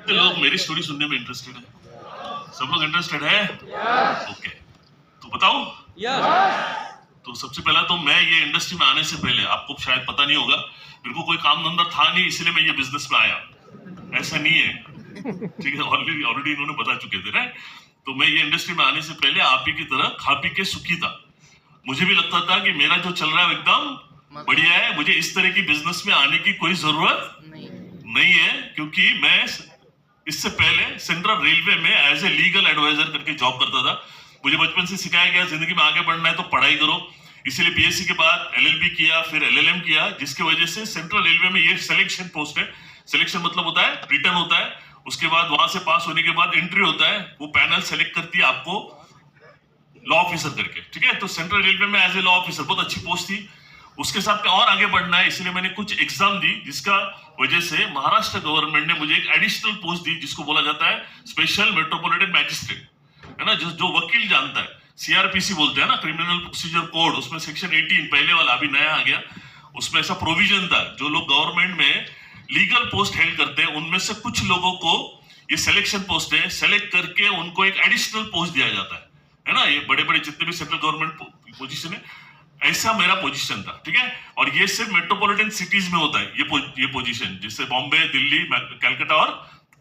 कितने लोग मेरी स्टोरी सुनने में इंटरेस्टेड है? सब लोग इंटरेस्टेड है? ओके, तो बताओ। तो सबसे पहला तो मैं ये इंडस्ट्री में आने से पहले, आपको शायद पता नहीं होगा, मेरे को कोई काम धंधा था नहीं, इसलिए मैं ये बिजनेस में आया, ऐसा नहीं है, ठीक है? ऑलरेडी इन्होंने बता चुके थे ना। तो मैं ये इंडस्ट्री में आने से पहले आप ही की तरह खा पी के सुखी था। मुझे भी लगता था कि मेरा जो चल रहा है एकदम बढ़िया है, मुझे इस तरह की बिजनेस में आने की कोई जरूरत नहीं है, क्योंकि मैं इससे पहले सेंट्रल रेलवे में एज ए लीगल एडवाइजर करके जॉब करता था। मुझे बचपन से सिखाया गया जिंदगी में आगे बढ़ना है तो पढ़ाई करो, इसीलिए बीएससी के बाद एलएलबी किया, फिर एलएलएम किया, जिसकी वजह से सेंट्रल रेलवे में ये सिलेक्शन पोस्ट है। सिलेक्शन मतलब होता है रिटर्न होता है, उसके बाद वहां से पास होने के बाद एंट्री होता है, वो पैनल सेलेक्ट करती है आपको लॉ ऑफिसर करके, ठीक है? तो सेंट्रल रेलवे में एज ए लॉ ऑफिसर बहुत अच्छी पोस्ट थी। उसके साथ में और आगे बढ़ना है, इसलिए मैंने कुछ एग्जाम दी, जिसका वजह से महाराष्ट्र गवर्नमेंट ने मुझे एक एडिशनल पोस्ट दी, जिसको बोला जाता है स्पेशल मेट्रोपॉलिटन मैजिस्ट्रेट, है ना? जो वकील जानता है, सीआरपीसी बोलते हैं ना, क्रिमिनल प्रोसीजर कोड, उसमें सेक्शन 18 पहले वाला, अभी नया आ गया, उसमें ऐसा प्रोविजन था, जो लोग गवर्नमेंट में लीगल पोस्ट हेल्ड करते हैं उनमें से कुछ लोगों को ये सिलेक्शन पोस्ट है, सेलेक्ट करके उनको एक एडिशनल पोस्ट दिया जाता है ना? ये बड़े बड़े जितने भी सेंट्रल गवर्नमेंट पोजीशन है, ऐसा मेरा पोजीशन था, ठीक है? और ये सिर्फ मेट्रोपॉलिटन सिटीज में होता है ये पोजीशन, जैसे बॉम्बे, दिल्ली, कलकत्ता और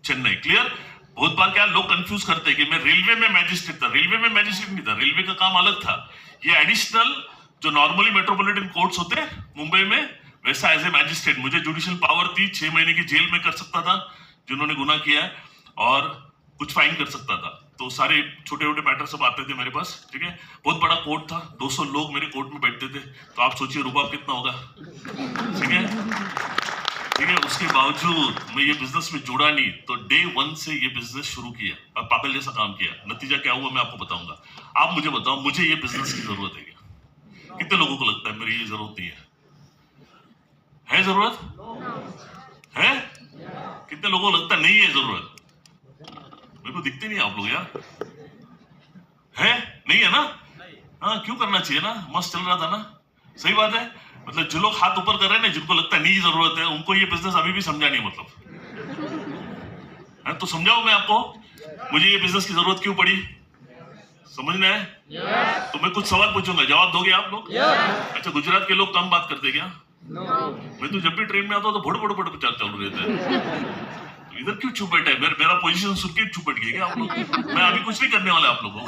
चेन्नई। क्लियर? बहुत बार क्या लोग कंफ्यूज करते हैं कि मैं रेलवे में मैजिस्ट्रेट था, रेलवे में मैजिस्ट्रेट नहीं था, रेलवे का काम अलग था। ये एडिशनल जो नॉर्मली मेट्रोपॉलिटन कोर्ट्स होते हैं मुंबई में, वैसा एज ए मैजिस्ट्रेट मुझे जुडिशियल पावर थी, 6 महीने की जेल में कर सकता था जिन्होंने गुनाह किया है, और कुछ फाइन कर सकता था। तो सारे छोटे छोटे मैटर सब आते थे मेरे पास, ठीक है? बहुत बड़ा कोर्ट था, 200 लोग मेरे कोर्ट में बैठते थे, तो आप सोचिए रुबाब कितना होगा, ठीक है? ठीक है, उसके बावजूद मैं ये बिजनेस में जुड़ा नहीं, तो डे 1 से ये बिजनेस शुरू किया और पागल जैसा काम किया। नतीजा क्या हुआ मैं आपको बताऊंगा। आप मुझे बताओ, मुझे ये बिजनेस की जरूरत है क्या? कितने लोगों को लगता है मेरी ये जरूरत नहीं है जरूरत है? कितने लोगों को लगता नहीं है जरूरत? मेरे को दिखते नहीं आप लोग यार, है नहीं है ना? हाँ, क्यों करना चाहिए ना, मस्त चल रहा था ना, सही बात है। मतलब जो लोग हाथ ऊपर कर रहे हैं ना, जिनको लगता है नहीं जरूरत है, उनको ये बिजनेस अभी भी समझा नहीं, मतलब है? तो समझाओ मैं आपको, मुझे ये बिजनेस की जरूरत क्यों पड़ी, समझना है? तो मैं कुछ सवाल पूछूंगा, जवाब दोगे आप लोग? अच्छा, गुजरात के लोग कम बात करते क्या? मैं तो जब भी ट्रेन में आता हूँ तो भड़ भड़ भड़ चालू रहता है। इधर क्यों चुप बैठा है? मेरा पोजीशन सुन के चुप बैठ गया क्या आप लोग? मैं अभी कुछ नहीं करने वाला आप लोगों को।